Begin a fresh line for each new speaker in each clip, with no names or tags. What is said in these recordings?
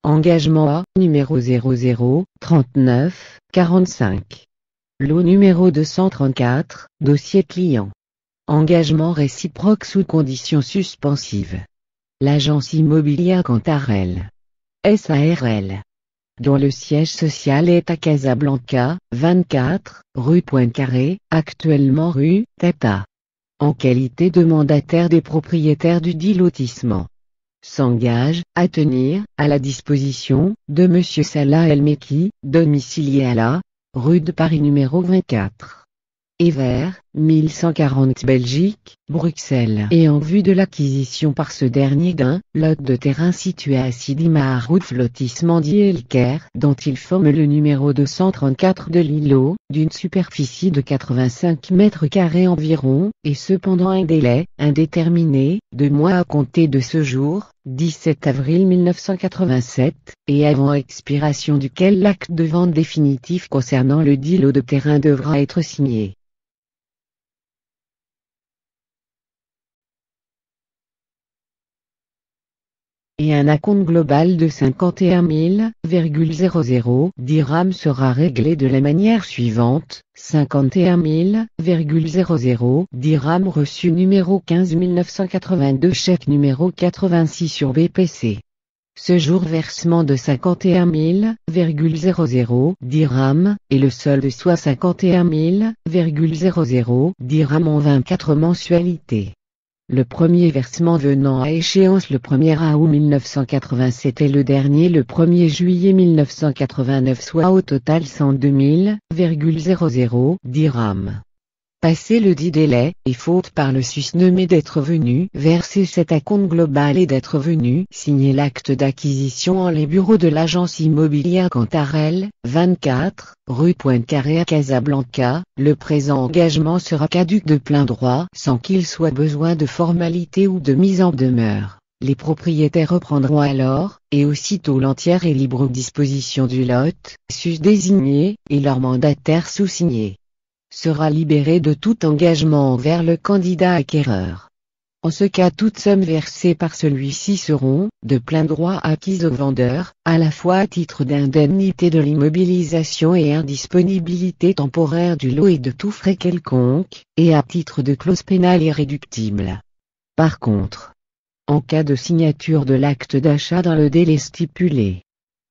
Engagement A, numéro 00 39 45. Lot numéro 234, dossier client. Engagement réciproque sous conditions suspensives. L'agence immobilière Cantarel SARL, dont le siège social est à Casablanca, 24, rue Poincaré, actuellement rue Tata, en qualité de mandataire des propriétaires du dit lotissement, s'engage à tenir, à la disposition, de Monsieur Salah El Mekki, domicilié à la rue de Paris numéro 24. Evert, 1140 Belgique, Bruxelles. Et en vue de l'acquisition par ce dernier d'un lot de terrain situé à Sidi Maharouf lotissement dit Elker, dont il forme le numéro 234 de l'îlot, d'une superficie de 85 mètres carrés environ, et cependant un délai indéterminé, de mois à compter de ce jour, 17 avril 1987, et avant expiration duquel l'acte de vente définitif concernant le dit lot de terrain devra être signé. Et un acompte global de 51 000,00 dirhams sera réglé de la manière suivante: 51 000,00 dirhams reçu numéro 15 982 chèque numéro 86 sur BPC. Ce jour versement de 51 000,00 dirhams, et le solde soit 51 000,00 dirhams en 24 mensualités. Le premier versement venant à échéance le 1er août 1987 et le dernier le 1er juillet 1989, soit au total 102 000,00 dirhams. Passé le dit délai, et faute par le susnommé d'être venu verser cet acompte global et d'être venu signer l'acte d'acquisition en les bureaux de l'agence immobilière Cantarel, 24, rue Poincaré à Casablanca, le présent engagement sera caduc de plein droit sans qu'il soit besoin de formalité ou de mise en demeure. Les propriétaires reprendront alors, et aussitôt l'entière et libre disposition du lot, sus-désigné, et leur mandataire sous-signé sera libéré de tout engagement envers le candidat acquéreur. En ce cas, toutes sommes versées par celui-ci seront, de plein droit, acquises au vendeur, à la fois à titre d'indemnité de l'immobilisation et indisponibilité temporaire du lot et de tout frais quelconque, et à titre de clause pénale irréductible. Par contre, en cas de signature de l'acte d'achat dans le délai stipulé,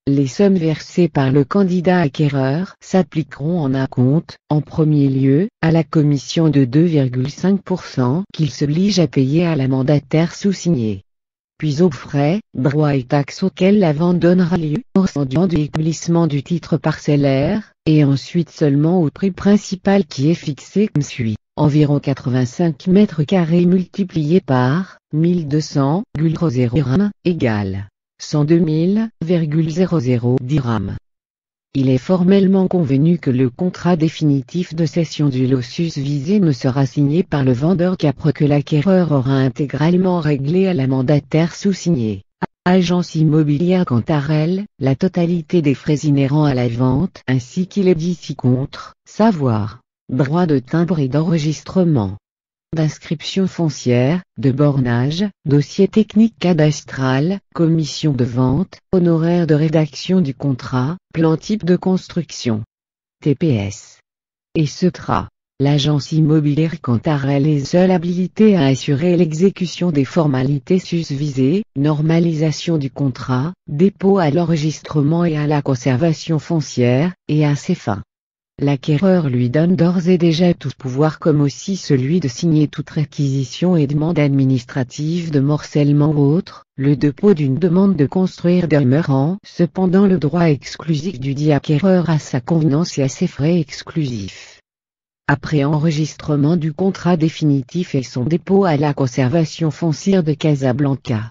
les sommes versées par le candidat acquéreur s'appliqueront en acompte, en premier lieu, à la commission de 2,5% qu'il s'oblige à payer à la mandataire sous-signée, puis aux frais, droits et taxes auxquels la vente donnera lieu au moment du glissement du titre parcellaire, et ensuite seulement au prix principal qui est fixé comme suit: environ 85 mètres carrés multiplié par 1200,00 dirhams, égale 102 000,00 dirhams. Il est formellement convenu que le contrat définitif de cession du lot susvisé ne sera signé par le vendeur qu'après que l'acquéreur aura intégralement réglé à la mandataire sous-signée, agence immobilière Cantarel, la totalité des frais inhérents à la vente ainsi qu'il est dit ci-contre, savoir droit de timbre et d'enregistrement, d'inscription foncière, de bornage, dossier technique cadastral, commission de vente, honoraires de rédaction du contrat, plan type de construction, TPS, etc. L'agence immobilière Cantarel est seule habilitée à assurer l'exécution des formalités susvisées, normalisation du contrat, dépôt à l'enregistrement et à la conservation foncière, et à ses fins. L'acquéreur lui donne d'ores et déjà tout pouvoir comme aussi celui de signer toute réquisition et demande administrative de morcellement ou autre, le dépôt d'une demande de construire demeurant cependant le droit exclusif du dit acquéreur à sa convenance et à ses frais exclusifs. Après enregistrement du contrat définitif et son dépôt à la conservation foncière de Casablanca,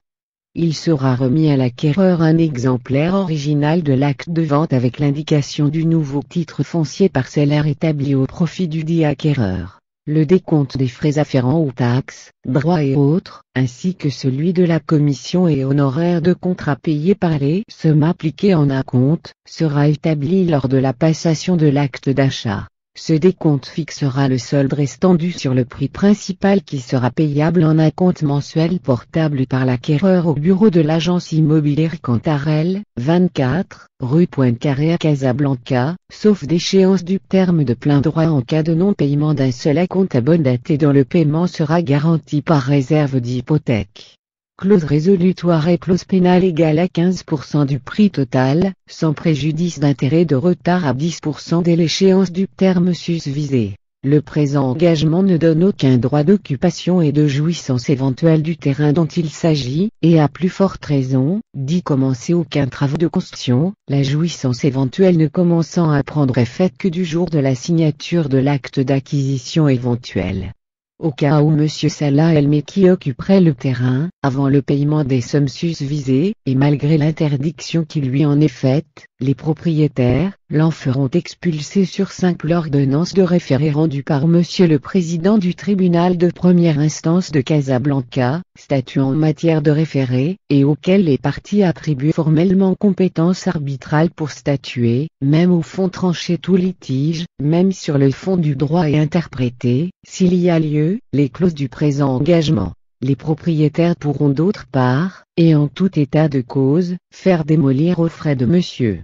il sera remis à l'acquéreur un exemplaire original de l'acte de vente avec l'indication du nouveau titre foncier parcellaire établi au profit du dit acquéreur, le décompte des frais afférents aux taxes, droits et autres, ainsi que celui de la commission et honoraires de contrat payés par les sommes appliquées en acompte, sera établi lors de la passation de l'acte d'achat. Ce décompte fixera le solde restant dû sur le prix principal qui sera payable en acompte mensuel portable par l'acquéreur au bureau de l'agence immobilière Cantarelle, 24, rue Poincaré à Casablanca, sauf d'échéance du terme de plein droit en cas de non-paiement d'un seul acompte à bonne date et dont le paiement sera garanti par réserve d'hypothèque. Clause résolutoire et clause pénale égale à 15% du prix total, sans préjudice d'intérêt de retard à 10% dès l'échéance du terme susvisé. Le présent engagement ne donne aucun droit d'occupation et de jouissance éventuelle du terrain dont il s'agit, et à plus forte raison, d'y commencer aucun travaux de construction, la jouissance éventuelle ne commençant à prendre effet que du jour de la signature de l'acte d'acquisition éventuelle. Au cas où M. Salah El-Mekki occuperait le terrain, avant le paiement des sommes susvisées, et malgré l'interdiction qui lui en est faite, les propriétaires l'en feront expulser sur simple ordonnance de référé rendue par M. le Président du tribunal de première instance de Casablanca, statuant en matière de référé, et auquel les parties attribuent formellement compétence arbitrale pour statuer, même au fond trancher tout litige, même sur le fond du droit et interpréter, s'il y a lieu, les clauses du présent engagement. Les propriétaires pourront d'autre part, et en tout état de cause, faire démolir aux frais de monsieur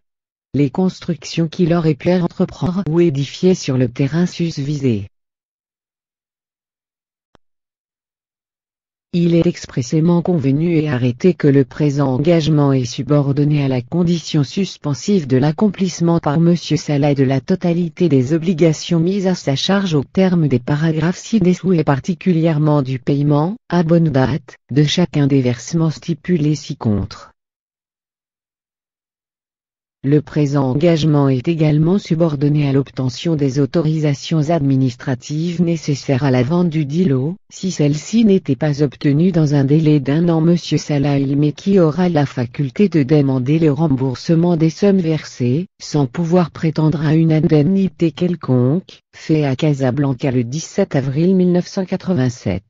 les constructions qui leur est plaire entreprendre ou édifier sur le terrain susvisé. Il est expressément convenu et arrêté que le présent engagement est subordonné à la condition suspensive de l'accomplissement par M. Salah de la totalité des obligations mises à sa charge au terme des paragraphes ci-dessous et particulièrement du paiement, à bonne date, de chacun des versements stipulés ci-contre. Le présent engagement est également subordonné à l'obtention des autorisations administratives nécessaires à la vente du dit lot. Si celle-ci n'était pas obtenue dans un délai d'1 an, M. Salah El-Mekki aura la faculté de demander le remboursement des sommes versées, sans pouvoir prétendre à une indemnité quelconque, fait à Casablanca le 17 avril 1987.